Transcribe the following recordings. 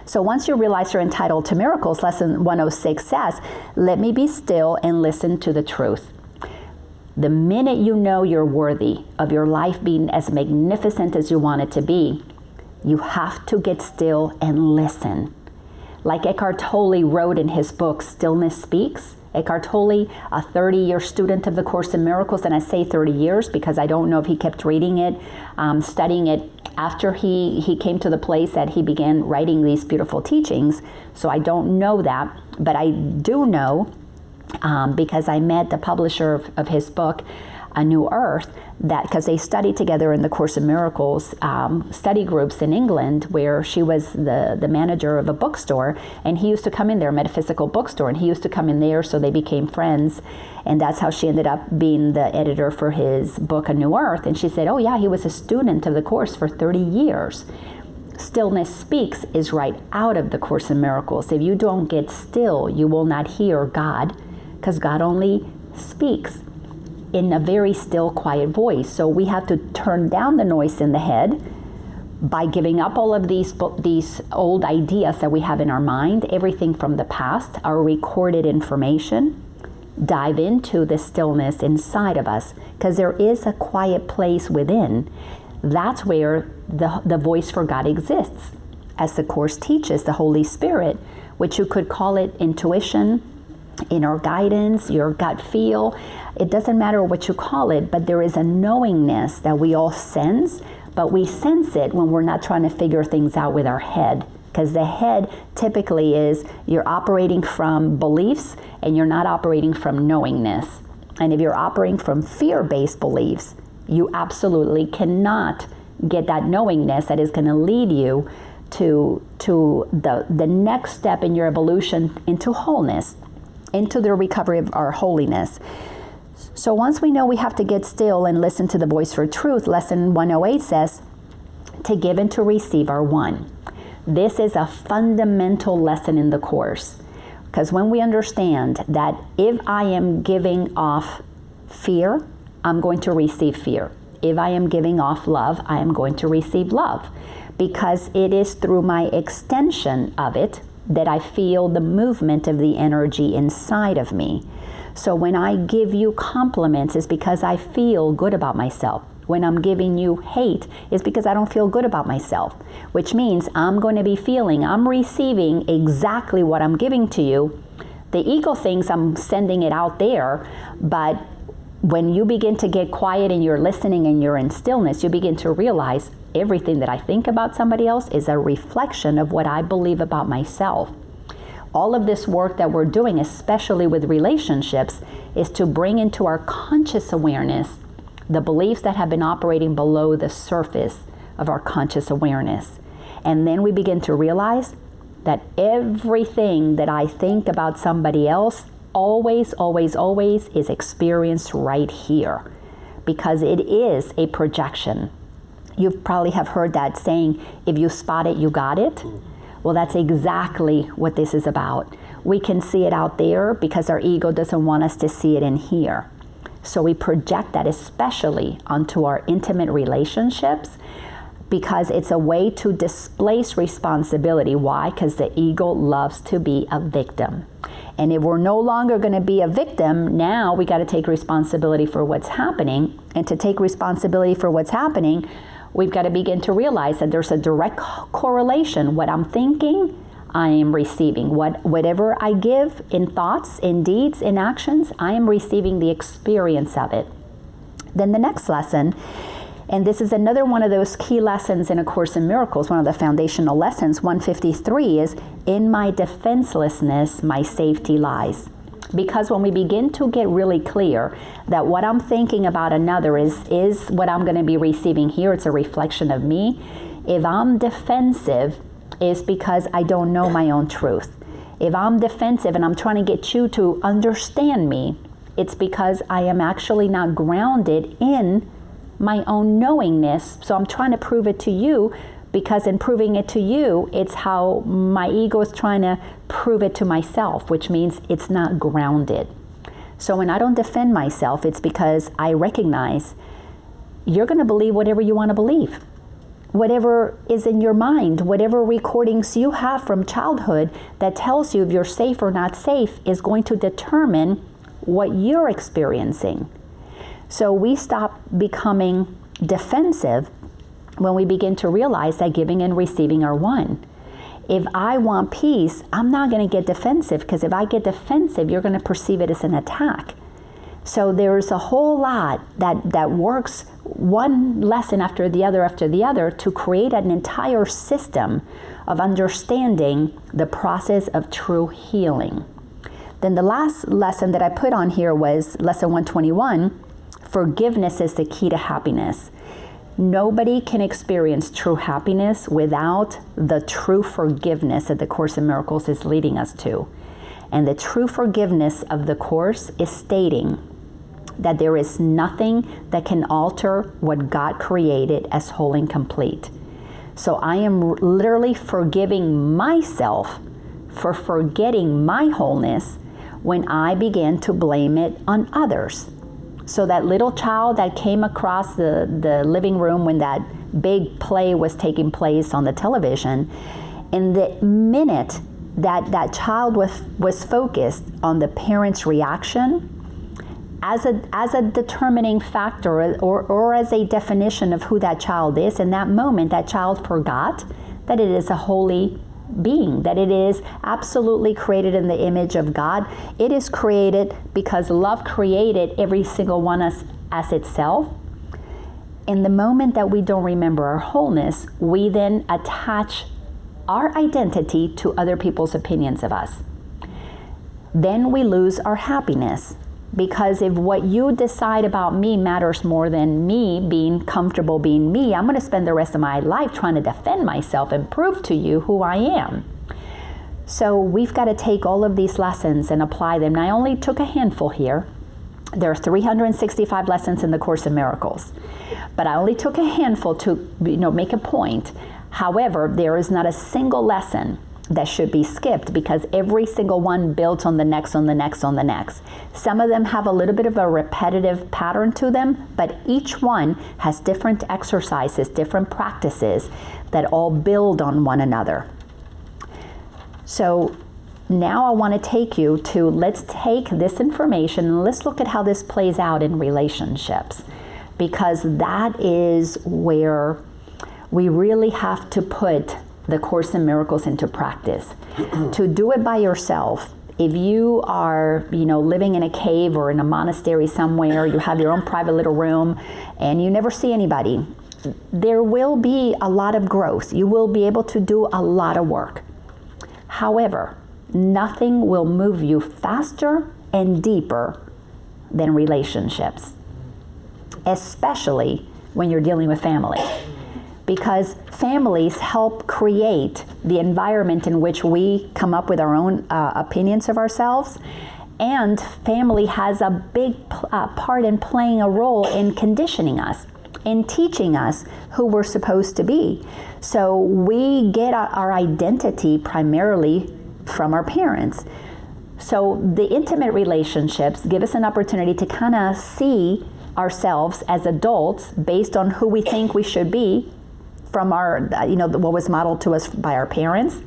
So once you realize you're entitled to miracles, lesson 106 says, let me be still and listen to the truth. The minute you know you're worthy of your life being as magnificent as you want it to be, you have to get still and listen. Like Eckhart Tolle wrote in his book, Stillness Speaks. Eckhart Tolle, a 30-year student of the Course in Miracles, and I say 30 years because I don't know if he kept reading it, studying it after he came to the place that he began writing these beautiful teachings. So I don't know that, but I do know because I met the publisher of his book, A New Earth, that because they studied together in the Course in Miracles study groups in England, where she was the manager of a bookstore, and he used to come in there, metaphysical bookstore, and he used to come in there, so they became friends, and that's how she ended up being the editor for his book, A New Earth. And she said, oh yeah, he was a student of the Course for 30 years. Stillness Speaks is right out of the Course in Miracles. If you don't get still, you will not hear God, because God only speaks in a very still, quiet voice. So we have to turn down the noise in the head by giving up all of these old ideas that we have in our mind, everything from the past, our recorded information. Dive into the stillness inside of us, because there is a quiet place within. That's where the voice for God exists. As the Course teaches, the Holy Spirit, which you could call it intuition, inner guidance, your gut feel. It doesn't matter what you call it, but there is a knowingness that we all sense, but we sense it when we're not trying to figure things out with our head. Because the head typically is you're operating from beliefs and you're not operating from knowingness. And if you're operating from fear-based beliefs, you absolutely cannot get that knowingness that is going to lead you to the next step in your evolution into wholeness, into the recovery of our holiness. So once we know we have to get still and listen to the voice for truth, lesson 108 says, to give and to receive are one. This is a fundamental lesson in the Course, because when we understand that if I am giving off fear, I'm going to receive fear. If I am giving off love, I am going to receive love, because it is through my extension of it that I feel the movement of the energy inside of me. So when I give you compliments, it's because I feel good about myself. When I'm giving you hate, it's because I don't feel good about myself, which means I'm going to be feeling, I'm receiving exactly what I'm giving to you. The ego thinks I'm sending it out there, but when you begin to get quiet and you're listening and you're in stillness, you begin to realize everything that I think about somebody else is a reflection of what I believe about myself. All of this work that we're doing, especially with relationships, is to bring into our conscious awareness the beliefs that have been operating below the surface of our conscious awareness. And then we begin to realize that everything that I think about somebody else always, always, always is experienced right here, because it is a projection. You probably have heard that saying, if you spot it, you got it. Well, that's exactly what this is about. We can see it out there because our ego doesn't want us to see it in here. So we project that especially onto our intimate relationships, because it's a way to displace responsibility. Why? Because the ego loves to be a victim. And if we're no longer going to be a victim, now we got to take responsibility for what's happening. And to take responsibility for what's happening, we've got to begin to realize that there's a direct correlation. What I'm thinking, I am receiving. Whatever I give in thoughts, in deeds, in actions, I am receiving the experience of it. Then the next lesson, and this is another one of those key lessons in A Course in Miracles, one of the foundational lessons, 153, is, in my defenselessness, my safety lies. Because when we begin to get really clear that what I'm thinking about another is what I'm going to be receiving here, it's a reflection of me. If I'm defensive, it's because I don't know my own truth. If I'm defensive and I'm trying to get you to understand me, it's because I am actually not grounded in my own knowingness. So I'm trying to prove it to you, because in proving it to you, it's how my ego is trying to prove it to myself, which means it's not grounded. So when I don't defend myself, it's because I recognize you're going to believe whatever you want to believe. whatever is in your mind, whatever recordings you have from childhood that tells you if you're safe or not safe is going to determine what you're experiencing. So we stop becoming defensive when we begin to realize that giving and receiving are one. If I want peace, I'm not going to get defensive, because if I get defensive, you're going to perceive it as an attack. So there's a whole lot that works, one lesson after the other, to create an entire system of understanding the process of true healing. Then the last lesson that I put on here was lesson 121, forgiveness is the key to happiness. Nobody can experience true happiness without the true forgiveness that the Course in Miracles is leading us to. And the true forgiveness of the Course is stating that there is nothing that can alter what God created as whole and complete. So I am literally forgiving myself for forgetting my wholeness when I began to blame it on others. So that little child that came across the living room when that big play was taking place on the television, in the minute that child was focused on the parent's reaction as a determining factor or as a definition of who that child is, in that moment that child forgot that it is a holy being, that it is absolutely created in the image of God. It is created because love created every single one as itself. In the moment that we don't remember our wholeness, we then attach our identity to other people's opinions of us. Then we lose our happiness, because if what you decide about me matters more than me being comfortable being me, I'm going to spend the rest of my life trying to defend myself and prove to you who I am. So we've got to take all of these lessons and apply them. And I only took a handful here. There are 365 lessons in the Course in Miracles, but I only took a handful to make a point. However, there is not a single lesson that should be skipped, because every single one builds on the next, on the next, on the next. Some of them have a little bit of a repetitive pattern to them, but each one has different exercises, different practices that all build on one another. So now I want to take you to, let's take this information and let's look at how this plays out in relationships, because that is where we really have to put the Course in Miracles into practice. To do it by yourself, if you are, living in a cave or in a monastery somewhere, you have your own private little room and you never see anybody, there will be a lot of growth. You will be able to do a lot of work. However, nothing will move you faster and deeper than relationships, especially when you're dealing with family. Because families help create the environment in which we come up with our own opinions of ourselves. And family has a big part in playing a role in conditioning us, in teaching us who we're supposed to be. So we get our identity primarily from our parents. So the intimate relationships give us an opportunity to kind of see ourselves as adults based on who we think we should be from our, what was modeled to us by our parents.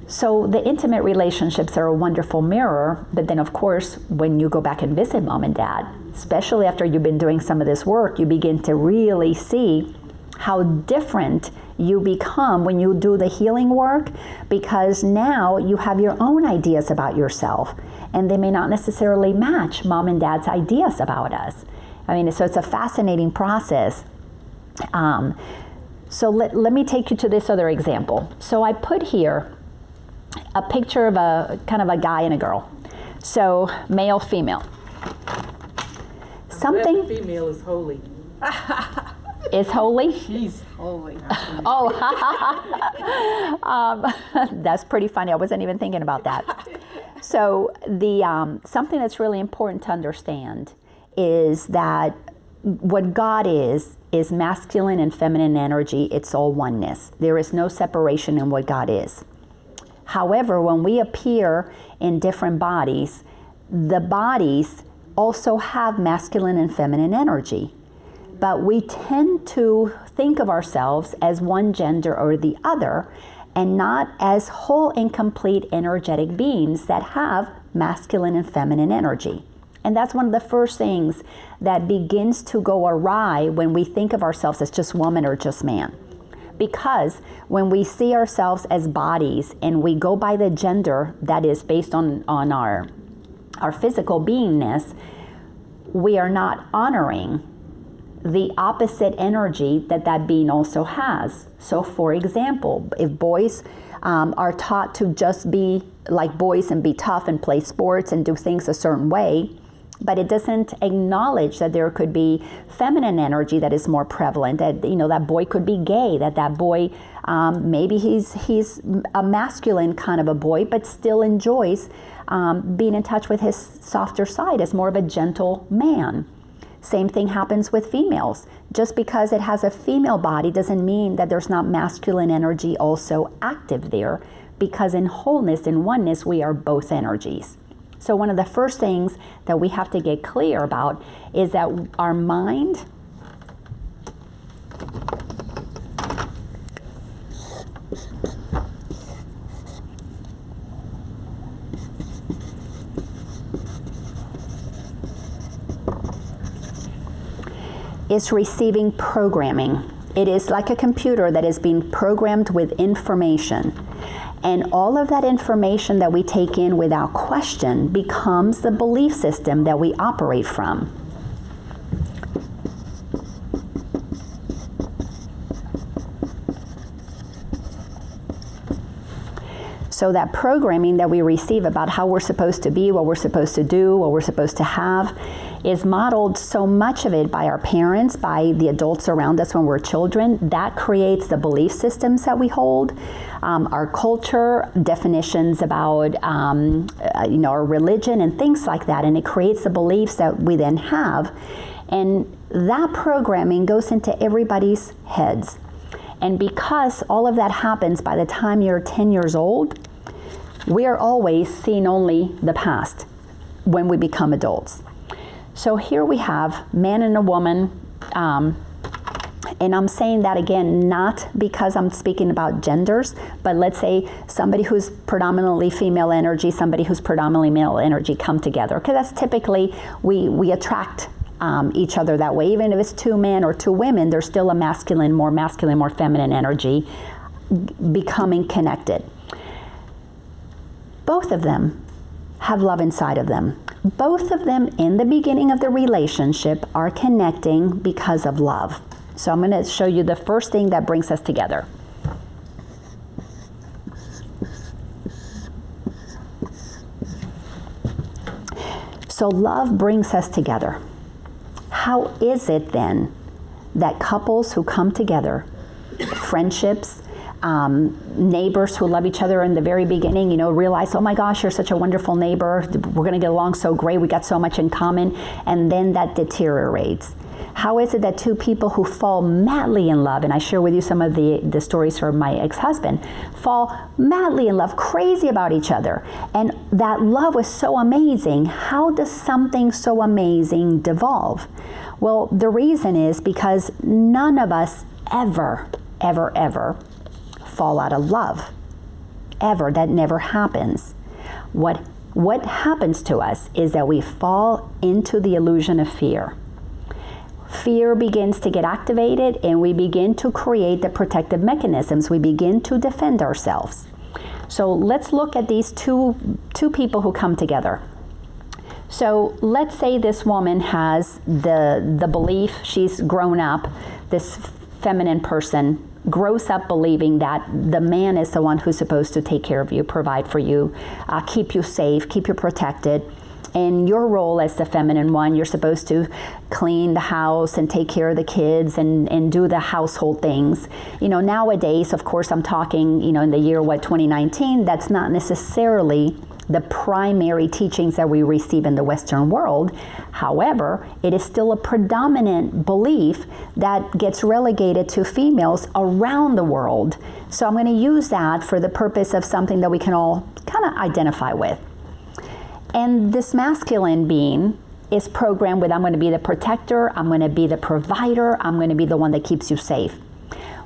So the intimate relationships are a wonderful mirror, but then of course, when you go back and visit mom and dad, especially after you've been doing some of this work, you begin to really see how different you become when you do the healing work, because now you have your own ideas about yourself, and they may not necessarily match mom and dad's ideas about us. So it's a fascinating process. So let me take you to this other example. So I put here a picture of a kind of a guy and a girl. So male, female. Something. The female is holy. Is holy? She's holy. Oh, that's pretty funny. I wasn't even thinking about that. So the something that's really important to understand is that what God is masculine and feminine energy. It's all oneness. There is no separation in what God is. However, when we appear in different bodies, the bodies also have masculine and feminine energy. but we tend to think of ourselves as one gender or the other, and not as whole and complete energetic beings that have masculine and feminine energy. And that's one of the first things that begins to go awry when we think of ourselves as just woman or just man. Because when we see ourselves as bodies and we go by the gender that is based on our physical beingness, we are not honoring the opposite energy that being also has. So for example, if boys are taught to just be like boys and be tough and play sports and do things a certain way, but it doesn't acknowledge that there could be feminine energy that is more prevalent, that that boy could be gay, that boy maybe he's a masculine kind of a boy, but still enjoys being in touch with his softer side as more of a gentle man. Same thing happens with females. Just because it has a female body doesn't mean that there's not masculine energy also active there, because in wholeness, in oneness, we are both energies. So one of the first things that we have to get clear about is that our mind is receiving programming. It is like a computer that is being programmed with information. And all of that information that we take in without question becomes the belief system that we operate from. So that programming that we receive about how we're supposed to be, what we're supposed to do, what we're supposed to have, is modeled, so much of it, by our parents, by the adults around us when we're children. That creates the belief systems that we hold. Our culture, definitions about our religion and things like that, and it creates the beliefs that we then have. And that programming goes into everybody's heads. And because all of that happens by the time you're 10 years old, we are always seeing only the past when we become adults. So here we have man and a woman, and I'm saying that again, not because I'm speaking about genders, but let's say somebody who's predominantly female energy, somebody who's predominantly male energy come together. Because that's typically, we attract each other that way. Even if it's two men or two women, there's still a masculine, more feminine energy becoming connected. Both of them have love inside of them. Both of them in the beginning of the relationship are connecting because of love. So I'm going to show you the first thing that brings us together. So love brings us together. How is it then that couples who come together, friendships, neighbors who love each other in the very beginning, realize, oh my gosh, you're such a wonderful neighbor, we're going to get along so great, we got so much in common, and then that deteriorates? How is it that two people who fall madly in love, and I share with you some of the stories from my ex-husband, fall madly in love, crazy about each other, and that love was so amazing? How does something so amazing devolve? Well, the reason is because none of us ever fall out of love. Ever. That never happens. What happens to us is that we fall into the illusion of fear. Fear begins to get activated, and we begin to create the protective mechanisms. We begin to defend ourselves. So let's look at these two people who come together. So let's say this woman has the belief, she's grown up, this feminine person grows up believing that the man is the one who's supposed to take care of you, provide for you, keep you safe, keep you protected. And your role as the feminine one, you're supposed to clean the house and take care of the kids and do the household things. Nowadays, of course, I'm talking, in the year, 2019, that's not necessarily the primary teachings that we receive in the Western world. However, it is still a predominant belief that gets relegated to females around the world. So I'm going to use that for the purpose of something that we can all kind of identify with. And this masculine being is programmed with, I'm going to be the protector, I'm going to be the provider, I'm going to be the one that keeps you safe.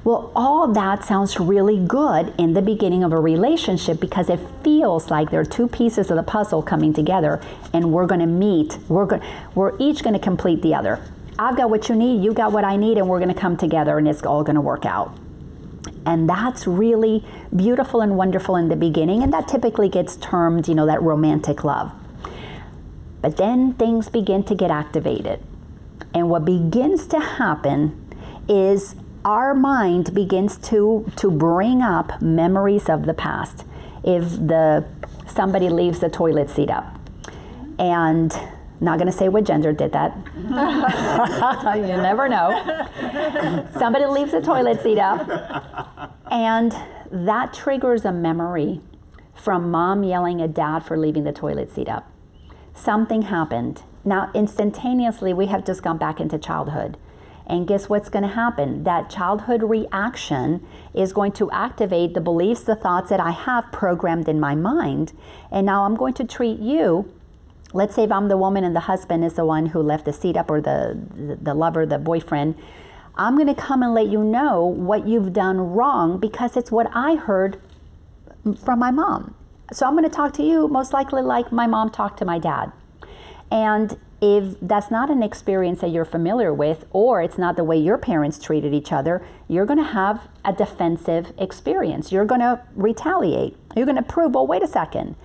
Well, all that sounds really good in the beginning of a relationship because it feels like there are two pieces of the puzzle coming together and we're going to meet. We're each going to complete the other. I've got what you need, you got what I need, and we're going to come together and it's all going to work out. And that's really beautiful and wonderful in the beginning, and that typically gets termed, that romantic love. But then things begin to get activated. And what begins to happen is our mind begins to bring up memories of the past. If somebody leaves the toilet seat up, and not going to say what gender did that. You never know. Somebody leaves the toilet seat up, and that triggers a memory from mom yelling at dad for leaving the toilet seat up. Something happened. Now, instantaneously, we have just gone back into childhood. And guess what's going to happen? That childhood reaction is going to activate the beliefs, the thoughts that I have programmed in my mind. And now I'm going to treat you, let's say if I'm the woman and the husband is the one who left the seat up, or the lover, the boyfriend, I'm going to come and let you know what you've done wrong because it's what I heard from my mom. So I'm going to talk to you most likely like my mom talked to my dad. And if that's not an experience that you're familiar with, or it's not the way your parents treated each other, you're going to have a defensive experience. You're going to retaliate. You're going to prove, well, wait a second.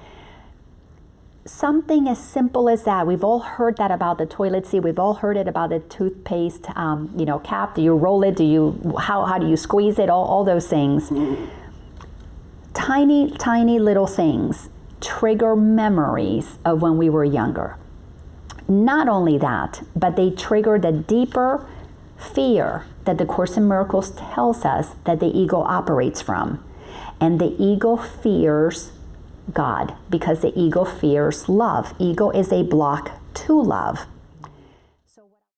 Something as simple as that. We've all heard that about the toilet seat. We've all heard it about the toothpaste, cap. Do you roll it? How do you squeeze it? All those things. Tiny, tiny little things trigger memories of when we were younger. Not only that, but they trigger the deeper fear that the Course in Miracles tells us that the ego operates from. And the ego fears God because the ego fears love. Ego is a block to love.